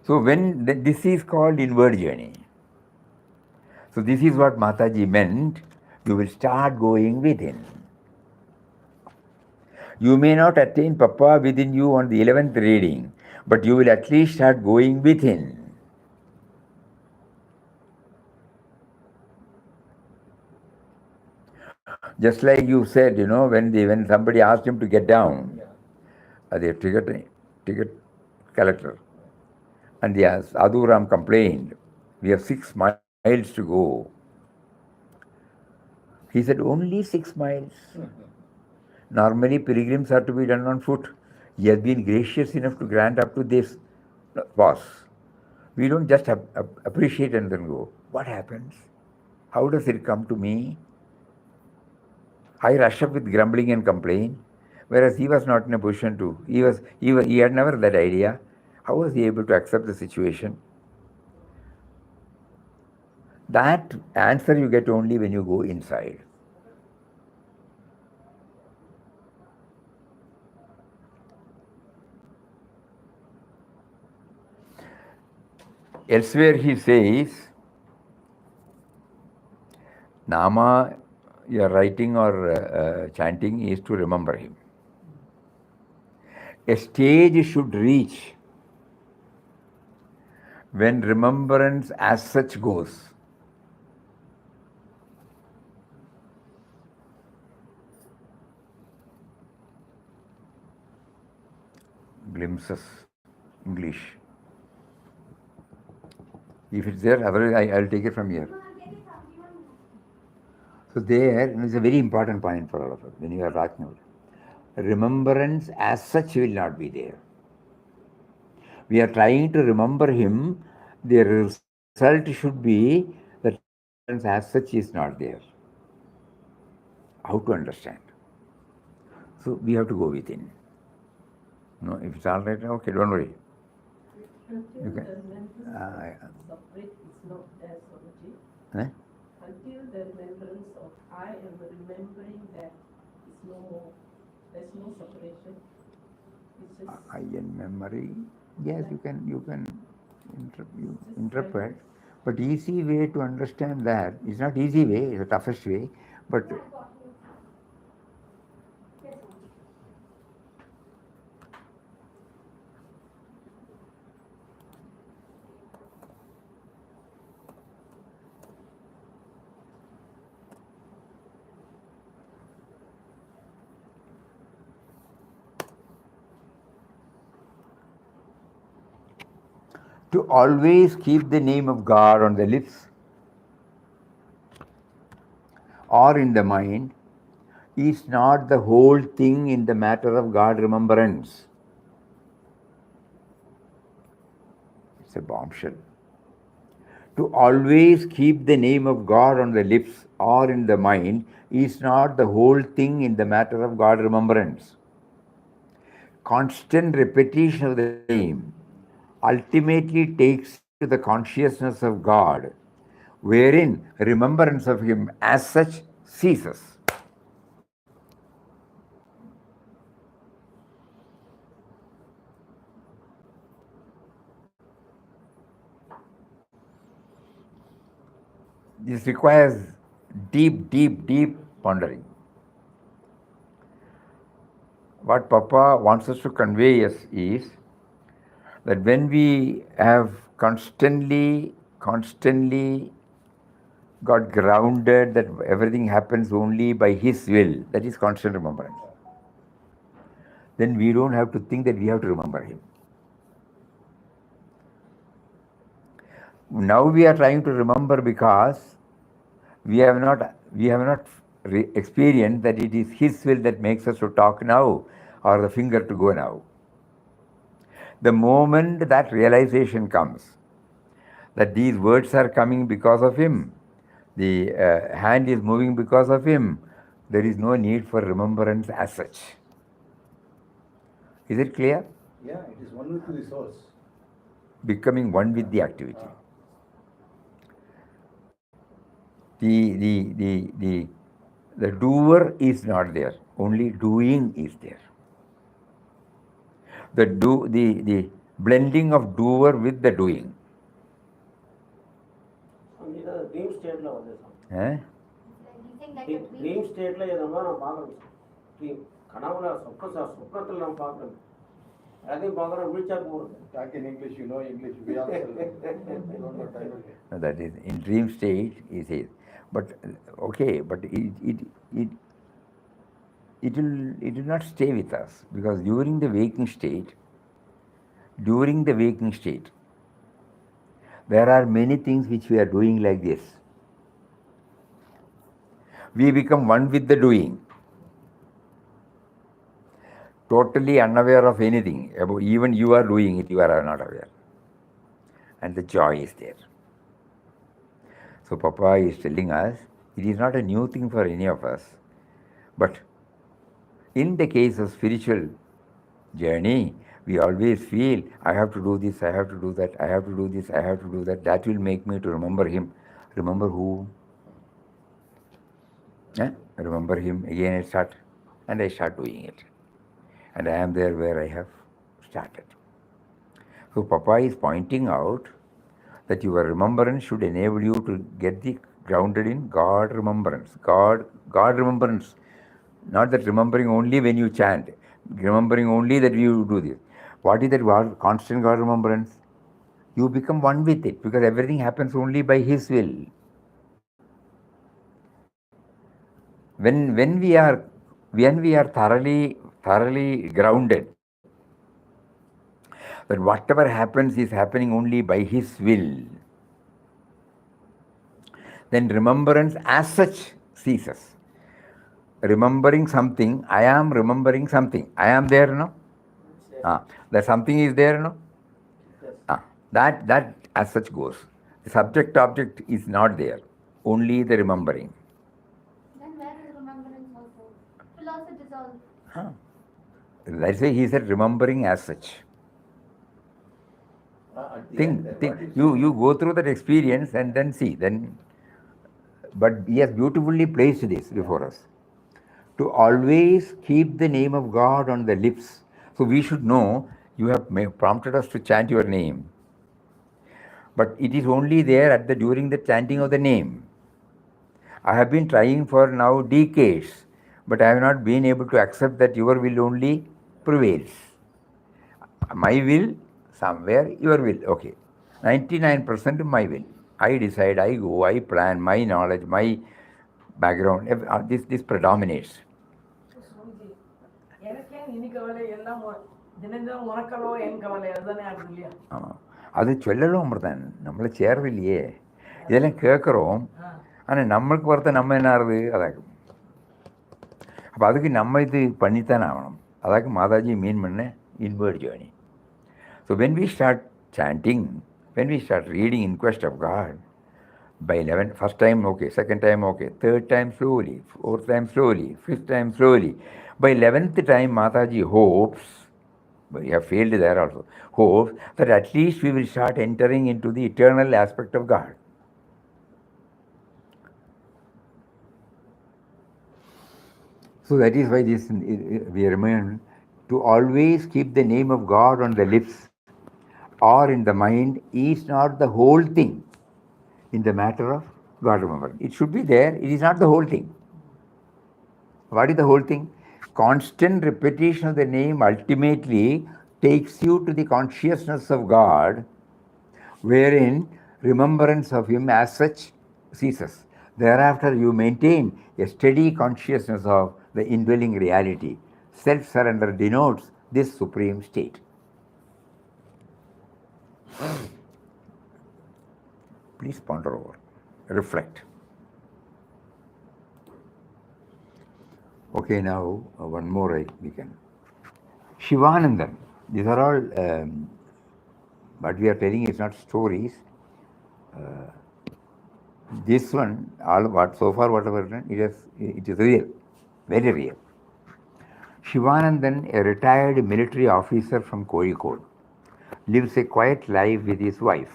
So this is called inward journey. So this is what Mataji meant. You will start going within. You may not attain Papa within you on the 11th reading, but you will at least start going within. Just like you said, when somebody asked him to get down, the ticket collector, and the Sadhuram complained, we have 6 miles to go. He said, only 6 miles. Normally pilgrims are to be done on foot. He has been gracious enough to grant up to this pass. We don't just appreciate and then go. What happens? How does it come to me? I rush up with grumbling and complain, whereas he was not in a position to. He had never that idea. How was he able to accept the situation? That answer you get only when you go inside. Elsewhere he says, Nama your writing or chanting is to remember him. A stage should reach when remembrance as such goes. Glimpses, English. If it's there, otherwise I'll take it from here. So there is a very important point for all of us when you are talking about it. Remembrance as such will not be there. We are trying to remember him. The result should be that remembrance as such is not there. How to understand? So we have to go within. No, if it's all right, okay, don't worry. You can. Separate is not there, Swamiji. Eh? Until the remembrance of I am remembering that is no more. There's no separation. It's just I in memory. Yes, you interpret, but easy way to understand that is not easy way, it's the toughest way, but Yes, to always keep the name of God on the lips or in the mind is not the whole thing in the matter of God remembrance. It's a bombshell. To always keep the name of God on the lips or in the mind is not the whole thing in the matter of God remembrance. Constant repetition of the name ultimately takes you to the consciousness of God, wherein remembrance of Him as such ceases. This requires deep, deep, deep pondering. What Papa wants us to convey us is that when we have constantly got grounded that everything happens only by His will, that is constant remembrance, then we don't have to think that we have to remember Him. Now we are trying to remember because we have not experienced that it is His will that makes us to talk now or the finger to go now. The moment that realization comes, that these words are coming because of Him, the hand is moving because of Him, there is no need for remembrance as such. Is it clear? Yeah, it is one with the source. Becoming one with the activity. The doer is not there, only doing is there. The blending of doer with the doing. Dream ஸ்டேட்ல வந்து Eh? he's saying that dream ஸ்டேட்ல எதமா நான் பார்க்கணும் dream கனவுல சொப்னத்தில் நான் பார்க்கணும் எல்லாத்தையும் பார்க்குறோம் விழிச்சா போகிறது. Talk in English, you know English. We also don't know Tamil. No, that is in dream state, he says. But okay, but it will not stay with us, because during the waking state, there are many things which we are doing like this. We become one with the doing, totally unaware of anything. Even you are doing it, you are not aware. And the joy is there. So Papa is telling us, it is not a new thing for any of us. But in the case of spiritual journey, we always feel, I have to do this, I have to do that, I have to do this, I have to do that. That will make me to remember Him. Remember who? Remember Him. Again I start doing it. And I am there where I have started. So Papa is pointing out that your remembrance should enable you to get the grounded in God remembrance. God remembrance. Not that remembering only when you chant, remembering only that you do this. What is that constant God remembrance? You become one with it, because everything happens only by His will. When we are thoroughly grounded, that whatever happens is happening only by His will, then remembrance as such ceases. Remembering something, I am remembering something. I am there now. That something is there now. That as such goes. The subject object is not there, only the remembering. Then where is remembrance also? It will also dissolve. That's why he said remembering as such. Think. You go through that experience and then see. But he has beautifully placed this before us. To always keep the name of God on the lips. So we should know You have prompted us to chant your name. But it is only there during the chanting of the name. I have been trying for now decades, but I have not been able to accept that your will only prevails. My will, somewhere, your will. Okay. 99% my will. I decide, I go, I plan, my knowledge, my background, this predominates. Swamiji, எனக்கே இனி கவலை எல்லாம் தினந்தோறும் உனக்கவோ என் கவலை அதுதானே ஆகுது இல்லையா? அது சொல்லலும் தான் நம்மளை சேர்றது இல்லையே. இதெல்லாம் கேட்குறோம், ஆனால் நம்மளுக்கு வரத்த நம்ம என்ன ஆகுது அதாக்கும். அப்போ அதுக்கு நம்ம இது பண்ணித்தானே ஆகணும். அதாக்கு மாதாஜி மீன் பண்ண inward journey. So when we start chanting, when we start reading in quest of God, by 11, first time okay, second time okay, third time slowly, fourth time slowly, fifth time slowly. By 11th time, Mataji hopes, but we have failed there also, hopes that at least we will start entering into the eternal aspect of God. So that is why this we remind to always keep the name of God on the lips or in the mind is not the whole thing in the matter of God remembrance. It should be there, it is not the whole thing. What is the whole thing? Constant repetition of the name ultimately takes you to the consciousness of God, wherein remembrance of Him as such ceases. Thereafter, you maintain a steady consciousness of the indwelling reality. Self-surrender denotes this supreme state. Please ponder over, reflect. Okay, now one more we can. Shivanandan. These are all, what we are telling is not stories. This one, all what so far whatever done, it is real, very real. Shivanandan, a retired military officer from Kozhikode, lives a quiet life with his wife.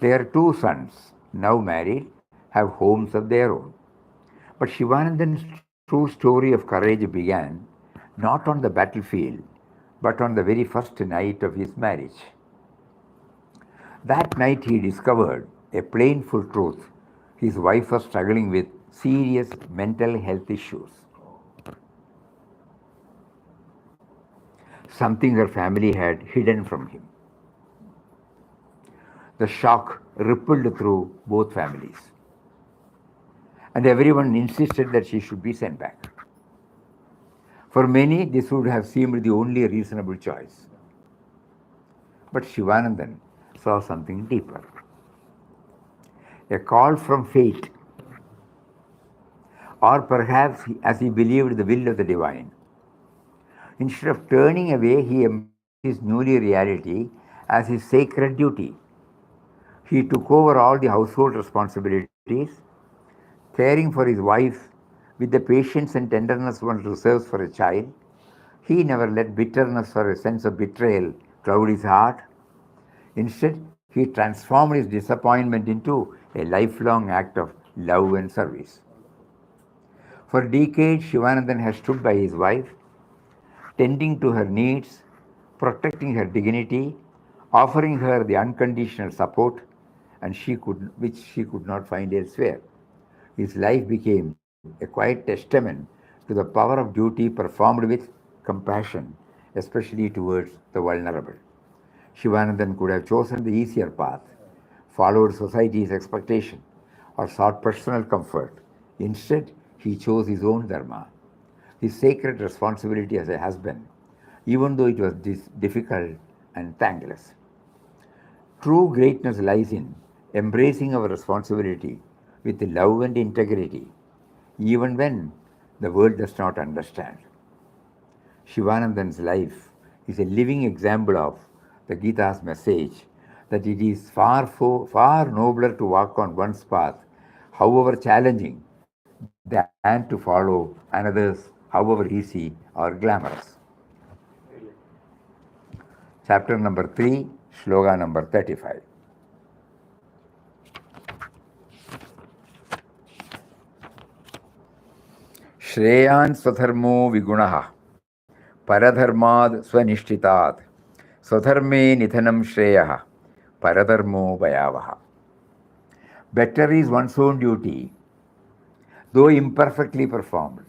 Their two sons, now married, have homes of their own. But Shivanandan's true story of courage began not on the battlefield, but on the very first night of his marriage. That night he discovered a painful truth. His wife was struggling with serious mental health issues. Something her family had hidden from him. The shock rippled through both families, and everyone insisted that she should be sent back. For many, this would have seemed the only reasonable choice. But Shivanandan saw something deeper. A call from fate, or perhaps as he believed the will of the divine. Instead of turning away, he embraced his newly reality as his sacred duty. He took over all the household responsibilities, caring for his wife with the patience and tenderness one reserves for a child. He never let bitterness or a sense of betrayal cloud his heart. Instead, he transformed his disappointment into a lifelong act of love and service. For decades, Shivanandan has stood by his wife, tending to her needs, protecting her dignity, offering her the unconditional support which she could not find elsewhere. His life became a quiet testament to the power of duty performed with compassion, especially towards the vulnerable. Shivanandan could have chosen the easier path, followed society's expectation, or sought personal comfort. Instead, he chose his own dharma, his sacred responsibility as a husband, even though it was difficult and thankless. True greatness lies in embracing our responsibility with love and integrity, even when the world does not understand. Shivanandan's life is a living example of the Gita's message that it is far nobler to walk on one's path, however challenging, than to follow another's, however easy or glamorous. Chapter number 3, Shloka number 35. Shreyan swadharmo vigunaha paradharmad swanishtitat Swadharme nithanam shreyaha paradharmo bhayavaha. Better is one's own duty, though imperfectly performed,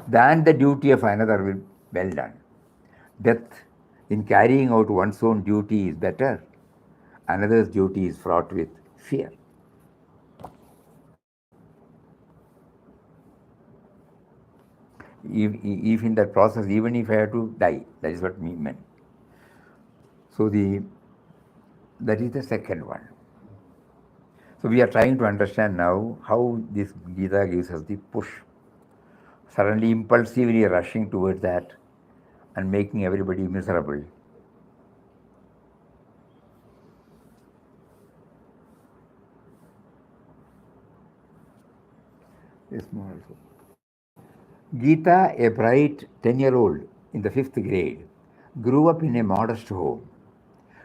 than the duty of another will well done. Death in carrying out one's own duty is better. Another's duty is fraught with fear. If in that process, even if I have to die, that is what me meant. So that is the second one. So we are trying to understand now how this Gita gives us the push. Suddenly, impulsively rushing towards that and making everybody miserable. This more also. Gita, a bright 10-year-old in the 5th grade, grew up in a modest home.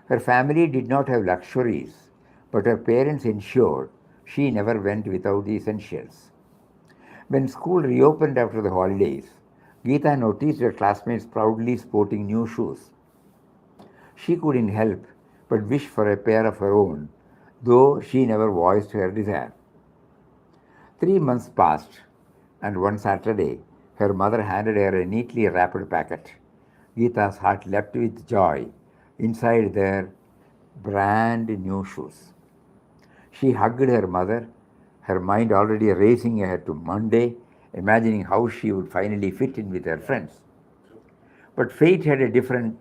Her family did not have luxuries, but her parents ensured she never went without the essentials. When school reopened after the holidays, Geeta noticed her classmates proudly sporting new shoes. She couldn't help but wish for a pair of her own, though she never voiced her desire. 3 months passed, and one Saturday, her mother handed her a neatly wrapped packet. Geeta's heart leapt with joy. Inside their brand new shoes. She hugged her mother, her mind already racing ahead to Monday, imagining how she would finally fit in with her friends. But fate had a different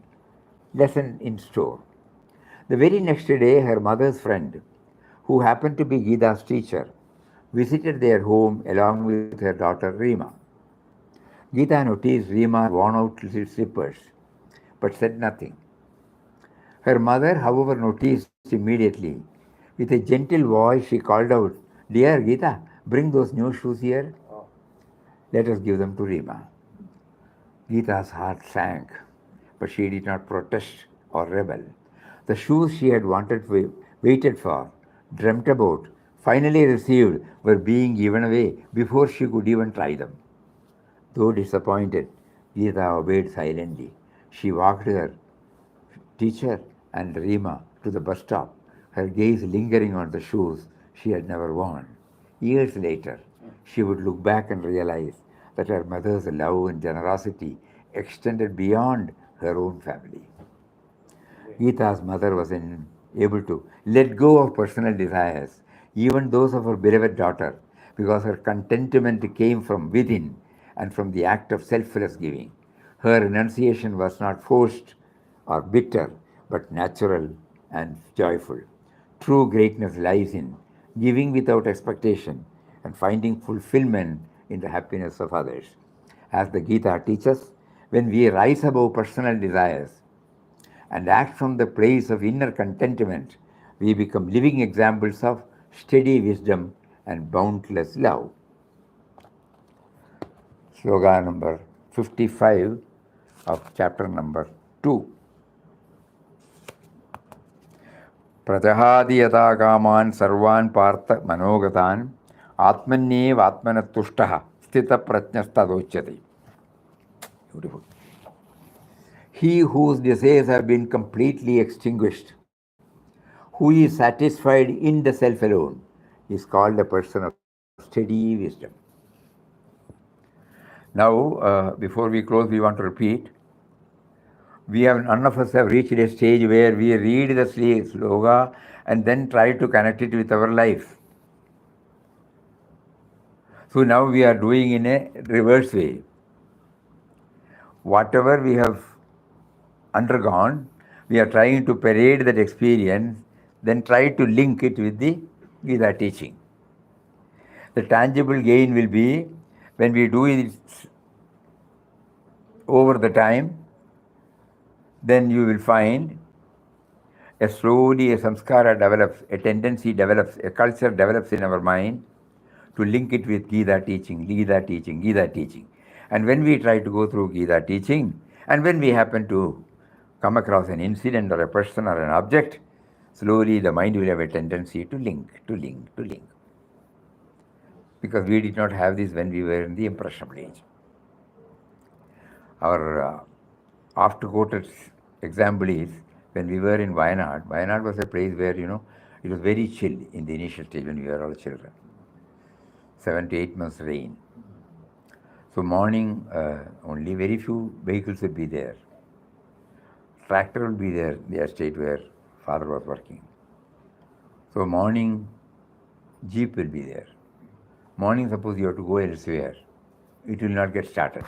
lesson in store. The very next day, her mother's friend, who happened to be Geeta's teacher, visited their home along with her daughter Reema. Geeta noticed Reema's worn out slippers, but said nothing. Her mother, however, noticed immediately. With a gentle voice, she called out, "Dear Geeta, bring those new shoes here. Let us give them to Reema." Geeta's heart sank, but she did not protest or rebel. The shoes she had waited for, dreamt about, finally received, were being given away before she could even try them. Though disappointed, Geeta obeyed silently. She walked her teacher and Reema to the bus stop, her gaze lingering on the shoes she had never worn. Years later, she would look back and realize that her mother's love and generosity extended beyond her own family. Geeta's mother was able to let go of personal desires, even those of her beloved daughter, because her contentment came from within and from the act of selfless giving. Her renunciation was not forced or bitter, but natural and joyful. True greatness lies in giving without expectation and finding fulfillment in the happiness of others. As the Gita teaches, when we rise above personal desires and act from the place of inner contentment, we become living examples of steady wisdom and boundless love. Sloga number 55 of chapter number 2. प्रजहाति यथा कामान् सर्वान् Partha मनोगतान् आत्मन्येव आत्मनतुष्टः स्थितप्रज्ञस्तदोच्यते. Beautiful. He whose desires have been completely extinguished, who is satisfied in the self alone, is called a person of steady wisdom. Now, before we close, we want to repeat. None of us have reached a stage where we read the sloga and then try to connect it with our life. So now we are doing in a reverse way. Whatever we have undergone, we are trying to parade that experience, then try to link it with the Gita teaching. The tangible gain will be when we do it over the time, then you will find slowly a samskara develops, a tendency develops, a culture develops in our mind to link it with Gita teaching, Gita teaching, Gita teaching. And when we try to go through Gita teaching, and when we happen to come across an incident or a person or an object, slowly the mind will have a tendency to link. Because we did not have this when we were in the impressionable age. Our oft-quoted example is when we were in Wayanad. Wayanad was a place where, it was very chill in the initial stage when we were all children. 7 to 8 months rain. So morning, only very few vehicles would be there. Tractor will be there, the estate where father was working. So morning, jeep will be there. Morning, suppose you have to go elsewhere, it will not get started.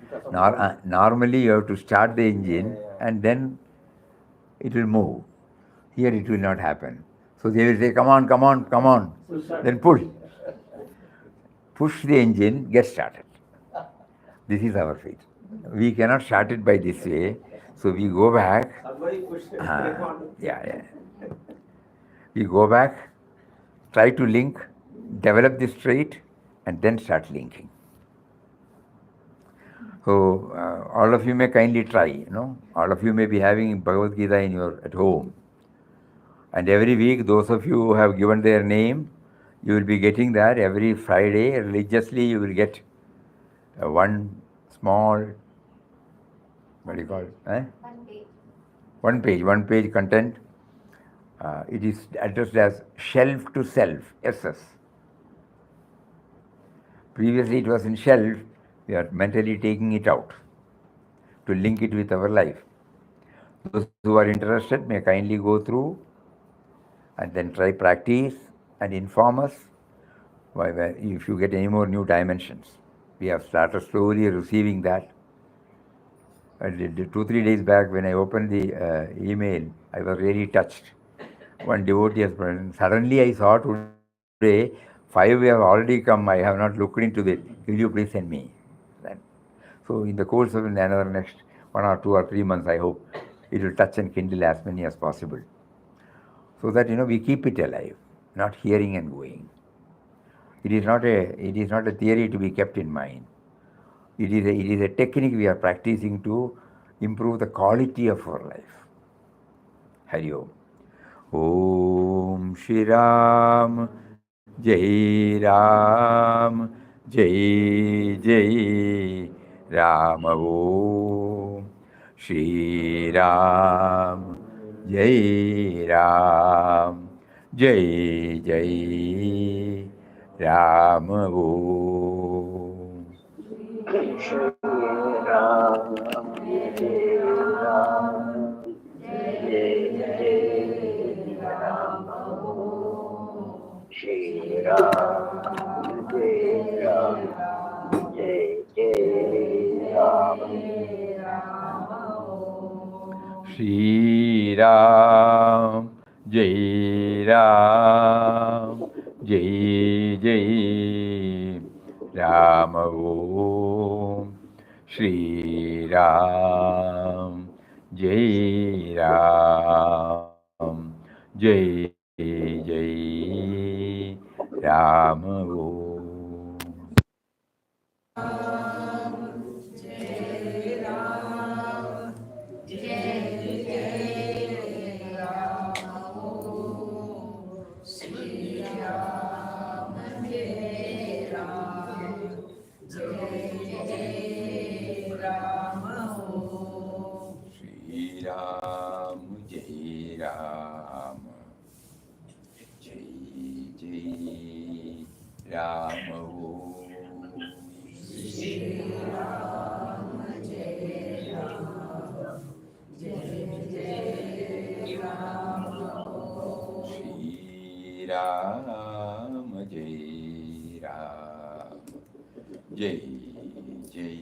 Because of Normally, you have to start the engine and then it will move. Here, it will not happen. So they will say, come on, come on, come on. Then push. Push the engine, get started. This is our fate. We cannot start it by this way. So we go back. Somebody pushed it. Yeah. We go back, try to link, develop this trait, and then start linking. So all of you may kindly try. All of you may be having Bhagavad Gita at home, and every week those of you who have given their name, you will be getting that every Friday religiously. You will get one small, what do you call it? One page. One page content. It is addressed as shelf to self, SS. Previously it was in shelf, we are mentally taking it out to link it with our life. Those who are interested may kindly go through and then try practice and inform us if you get any more new dimensions. We have started slowly receiving that. 2-3 days back when I opened the email, I was really touched. One devotee has present. Suddenly I saw today 5 have already come. I have not looked into it. Will you please send me? So in the course of another next 1 or 2 or 3 months, I hope it will touch and kindle as many as possible. So that we keep it alive, not hearing and going. It is not a theory to be kept in mind. It is a technique we are practicing to improve the quality of our life. Hari Om. Om Shri Ram, Jai Ram, Jai Jai Ram. Om Shri Ram, Jai Ram, Jai Jai Ram. Om Shri Ram, Jai Ram, Jai Jai Ram. Shri Ram, Jai Ram, Jai Jai Ram. Shri Ram, Jai Ram, Jai Jai Ram. Om Shri Ram, Jai Ram, Jai Jai Ram. Om. Shri Ram, Jai Ram, Jai Jai Ram. Om. Shri Ram, Jai Ram, Jai Jai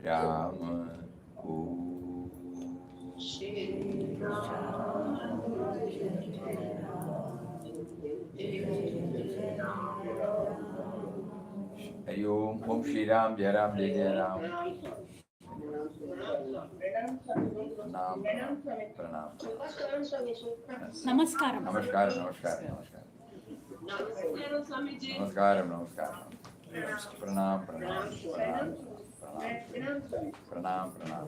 Ram. Om. Hari Om. Om Shri Ram, Jai Ram, Jai Jai Ram. Pranam, pranam. Namaskaram. Namaskaram, namaskaram, namaskaram. Namaskaram, namaskaram. Pranam, pranam, pranam, pranam, pranam, pranam, pranam.